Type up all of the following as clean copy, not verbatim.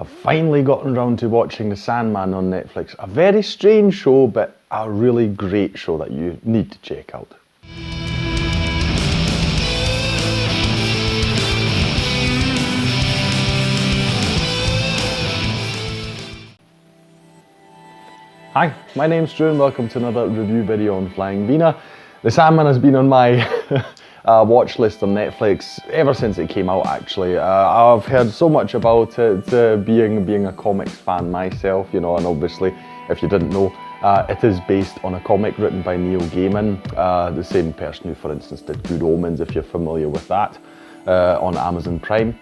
I've finally gotten around to watching the Sandman on Netflix. A very strange show, but a really great show that you need to check out. Hi, my name's Drew and welcome to another review video on Flying Wiener. The Sandman has been on my watch list on Netflix ever since it came out, actually. I've heard so much about it, being a comics fan myself, you know, and obviously, if you didn't know, it is based on a comic written by Neil Gaiman, the same person who, for instance, did Good Omens, if you're familiar with that, on Amazon Prime.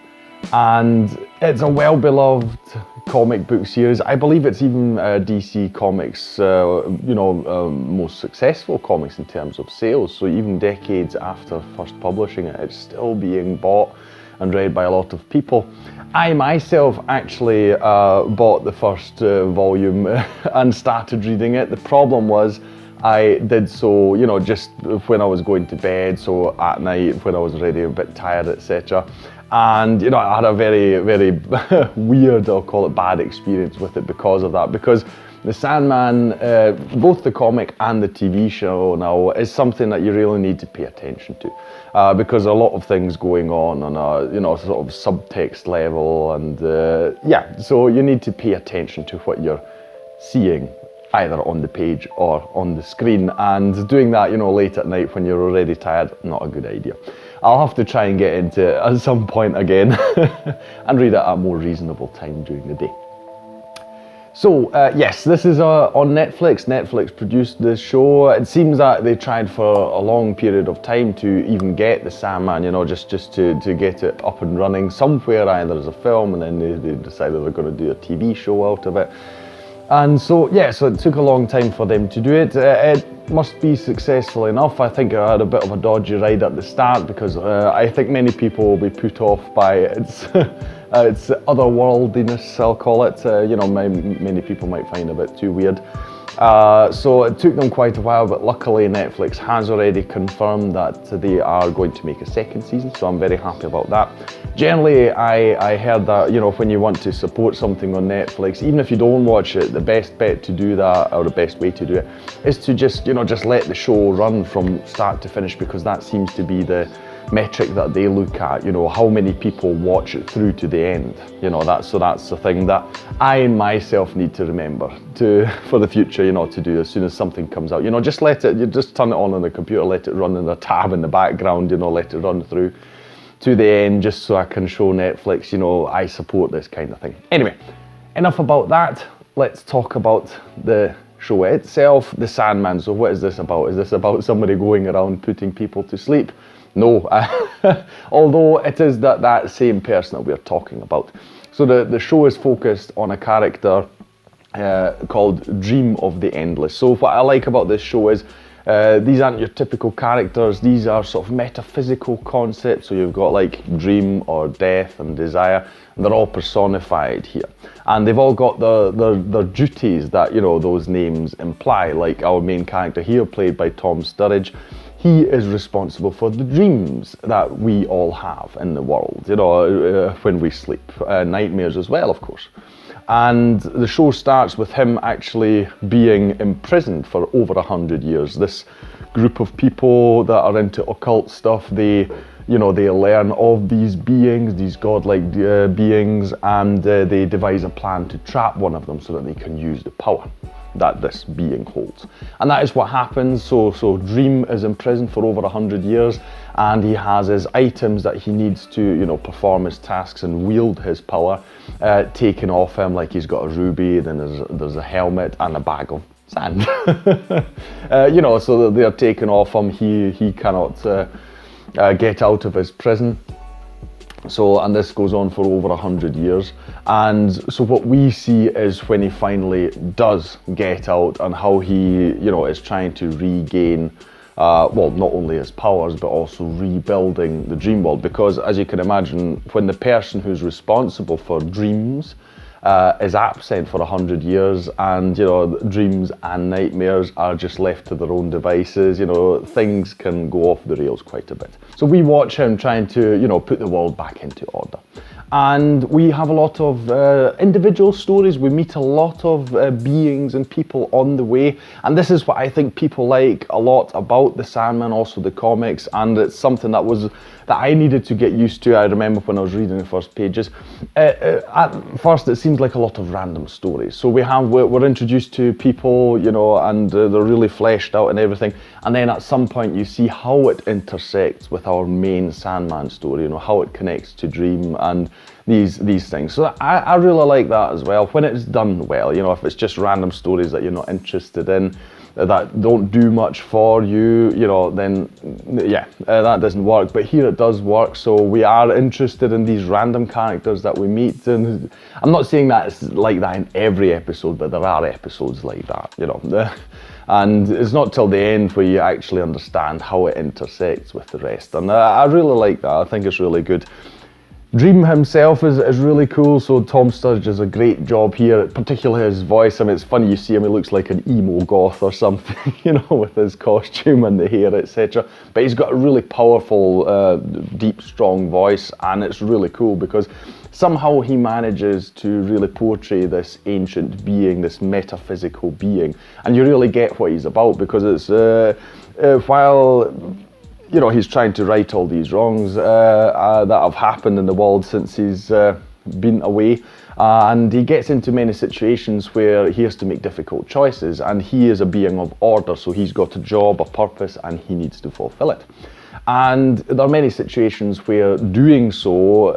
And it's a well-beloved comic book series. I believe it's even DC Comics, most successful comics in terms of sales. So even decades after first publishing it, it's still being bought and read by a lot of people. I myself actually bought the first volume and started reading it. The problem was I did so, you know, just when I was going to bed, so at night when I was already a bit tired, etc. And, you know, I had a very, very weird, I'll call it bad experience with it because of that. Because the Sandman, both the comic and the TV show now, is something that you really need to pay attention to. Because a lot of things going on a, you know, sort of subtext level. And yeah, so you need to pay attention to what you're seeing, either on the page or on the screen. And doing that, you know, late at night when you're already tired, not a good idea. I'll have to try and get into it at some point again and read it at a more reasonable time during the day. So yes, this is on Netflix. Netflix produced this show. It seems that they tried for a long period of time to even get the Sandman, you know, just to get it up and running somewhere, either as a film, and then they decided they're going to do a TV show out of it. And so, yeah, so it took a long time for them to do it. It must be successful enough. I think I had a bit of a dodgy ride at the start because I think many people will be put off by its otherworldliness, I'll call it. You know, many people might find it a bit too weird. So it took them quite a while, but luckily Netflix has already confirmed that they are going to make a second season, so I'm very happy about that. Generally, I heard that, you know, when you want to support something on Netflix, even if you don't watch it, the best bet to do that, or the best way to do it, is to just let the show run from start to finish, because that seems to be the metric that they look at, you know, how many people watch it through to the end. You know, that's the thing that I myself need to remember for the future, you know, to do as soon as something comes out. You know, just just turn it on the computer, let it run in a tab in the background, you know, let it run through to the end, just so I can show Netflix, you know, I support this kind of thing. Anyway, enough about that. Let's talk about the show itself, The Sandman. So what is this about? Is this about somebody going around putting people to sleep? No, although it is that same person that we're talking about. So the show is focused on a character called Dream of the Endless. So what I like about this show is these aren't your typical characters. These are sort of metaphysical concepts. So you've got like dream or death and desire, and they're all personified here. And they've all got their duties that, you know, those names imply. Like our main character here, played by Sturridge, he is responsible for the dreams that we all have in the world, you know, when we sleep. Nightmares as well, of course. And the show starts with him actually being imprisoned for over 100 years. This group of people that are into occult stuff, they learn of these beings, these godlike beings, and they devise a plan to trap one of them so that they can use the power that this being holds. And that is what happens. So Dream is imprisoned for over 100 years, and he has his items that he needs to, you know, perform his tasks and wield his power taken off him. Like he's got a ruby, then there's a helmet and a bag of sand. You know, so they're taken off him. He cannot get out of his prison. So, and this goes on for over 100 years. And so what we see is when he finally does get out, and how he, you know, is trying to regain, well, not only his powers, but also rebuilding the dream world. Because as you can imagine, when the person who's responsible for dreams is absent for 100 years, and dreams and nightmares are just left to their own devices. Things can go off the rails quite a bit. So we watch him trying to put the world back into order. And we have a lot of individual stories. We meet a lot of beings and people on the way. And this is what I think people like a lot about the Sandman, also the comics. And it's something that I needed to get used to. I remember when I was reading the first pages. At first, it seems like a lot of random stories. So we're introduced to people, and they're really fleshed out and everything. And then at some point, you see how it intersects with our main Sandman story. How it connects to Dream and these things. So I really like that as well, when it's done well. If it's just random stories that you're not interested in, that don't do much for you, then yeah, that doesn't work. But here it does work, so we are interested in these random characters that we meet. And I'm not saying that it's like that in every episode, but there are episodes like that, and it's not till the end where you actually understand how it intersects with the rest. And I really like that. I think it's really good. Dream himself is really cool, so Tom Sturridge does a great job here, particularly his voice. I mean, it's funny, you see him, he looks like an emo goth or something, with his costume and the hair, etc. But he's got a really powerful, deep, strong voice, and it's really cool because somehow he manages to really portray this ancient being, this metaphysical being, and you really get what he's about, because it's, while he's trying to right all these wrongs that have happened in the world since he's been away. And he gets into many situations where he has to make difficult choices. And he is a being of order, so he's got a job, a purpose, and he needs to fulfill it. And there are many situations where doing so,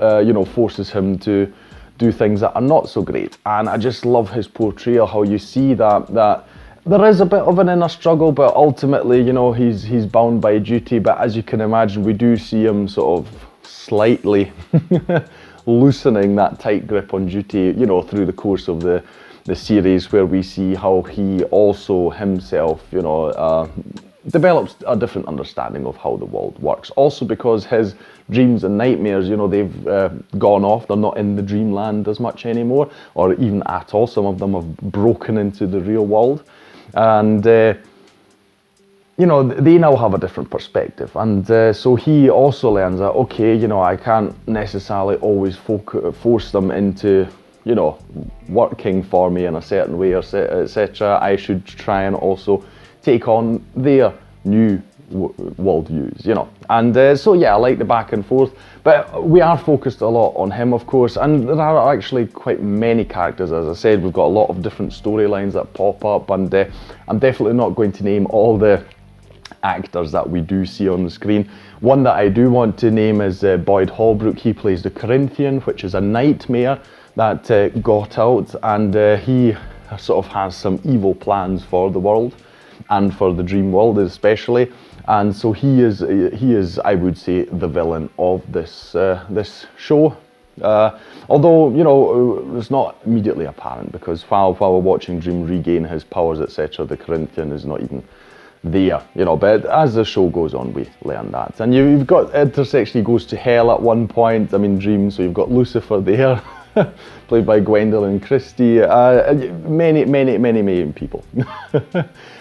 forces him to do things that are not so great. And I just love his portrayal, how you see that there is a bit of an inner struggle, but ultimately, he's bound by duty. But as you can imagine, we do see him sort of slightly loosening that tight grip on duty, through the course of the series, where we see how he also himself, develops a different understanding of how the world works. Also because his dreams and nightmares, they've gone off. They're not in the dreamland as much anymore, or even at all. Some of them have broken into the real world. And, they now have a different perspective. And so he also learns that, okay, I can't necessarily always force them into, working for me in a certain way, etc. I should try and also take on their new worldviews, And so, yeah, I like the back and forth. But we are focused a lot on him, of course, and there are actually quite many characters. As I said, we've got a lot of different storylines that pop up, and I'm definitely not going to name all the actors that we do see on the screen. One that I do want to name is Boyd Holbrook. He plays the Corinthian, which is a nightmare that got out, and he sort of has some evil plans for the world, and for the dream world especially. And so he is, I would say, the villain of this show. Although, it's not immediately apparent, because while we're watching Dream regain his powers, etc., the Corinthian is not even there, but as the show goes on, we learn that. And you've got intersection, he goes to hell at one point, Dream, so you've got Lucifer there, played by Gwendolyn Christie. Many people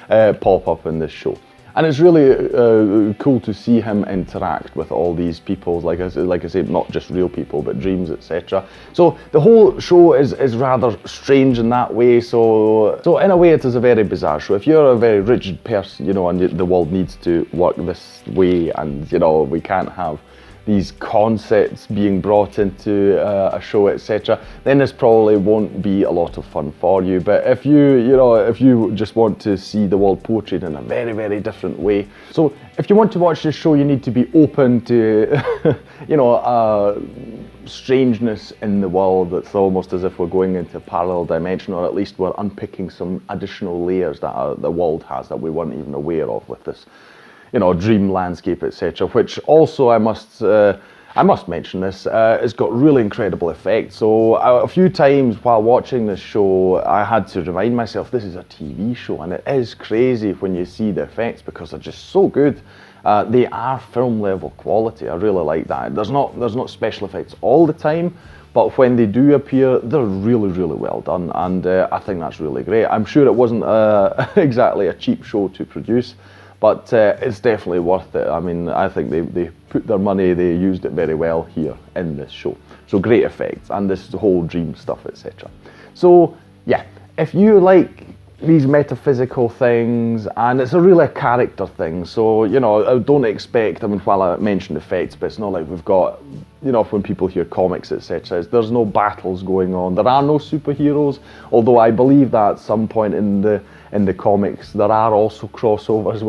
pop up in this show. And it's really cool to see him interact with all these people, like I said, not just real people, but dreams, etc. So the whole show is rather strange in that way. So in a way, it is a very bizarre show. If you're a very rigid person, and the world needs to work this way, and we can't have these concepts being brought into a show, etc., then this probably won't be a lot of fun for you. But if you just want to see the world portrayed in a very, very different way, so if you want to watch this show, you need to be open to strangeness in the world. It's almost as if we're going into a parallel dimension, or at least we're unpicking some additional layers that the world has that we weren't even aware of with this dream landscape, etc. Which also I must mention this, it's got really incredible effects. So a few times while watching this show, I had to remind myself this is a TV show, and it is crazy when you see the effects because they're just so good. They are film level quality. I really like that. There's not special effects all the time, but but when they do appear, they're really, really well done, and I think that's really great. I'm sure it wasn't exactly a cheap show to produce, but it's definitely worth it. I mean, I think they put their money, they used it very well here in this show. So great effects, and this whole dream stuff, etc. So yeah, if you like these metaphysical things, and it's really a character thing, so you know, I don't expect, I mean, while I mentioned effects, but it's not like we've got, you know, when people hear comics, etc., there's no battles going on, there are no superheroes, although I believe that at some point in the comics there are also crossovers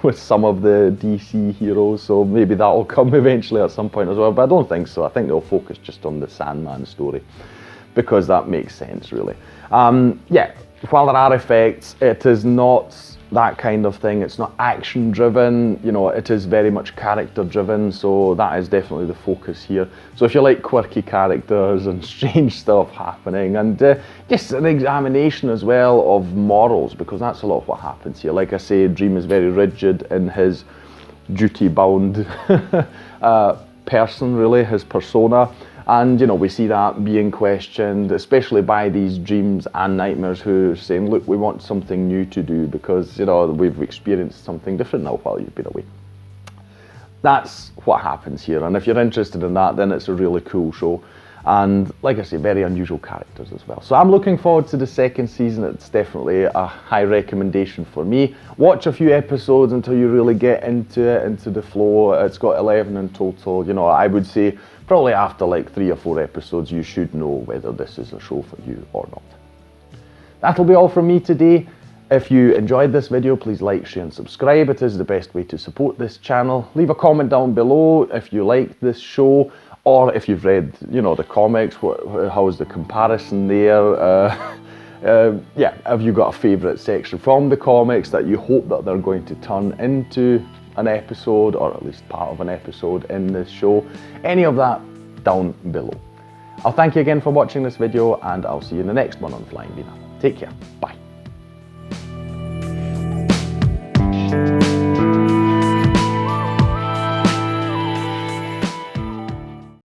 with some of the DC heroes, so maybe that will come eventually at some point as well, but I don't think so. I think they'll focus just on the Sandman story, because that makes sense, really. Yeah, while there are effects, it is not that kind of thing. It's not action driven, you know, it is very much character driven, so that is definitely the focus here. So if you like quirky characters and strange stuff happening, and just an examination as well of morals, because that's a lot of what happens here. Like I say, Dream is very rigid in his duty bound person, really, his persona. And you know, we see that being questioned, especially by these dreams and nightmares who are saying, look, we want something new to do because, you know, we've experienced something different now while you've been away. That's what happens here, and if you're interested in that, then it's a really cool show. And like I say, very unusual characters as well. So I'm looking forward to the second season. It's definitely a high recommendation for me. Watch a few episodes until you really get into it, into the flow. It's got 11 in total. You know, I would say probably after like 3 or 4 episodes, you should know whether this is a show for you or not. That'll be all from me today. If you enjoyed this video, please like, share and subscribe. It is the best way to support this channel. Leave a comment down below if you liked this show, or if you've read, you know, the comics, how is the comparison there? Yeah, have you got a favourite section from the comics that you hope that they're going to turn into an episode, or at least part of an episode in this show? Any of that down below. I'll thank you again for watching this video, and I'll see you in the next one on Flying Wiener. Take care. Bye.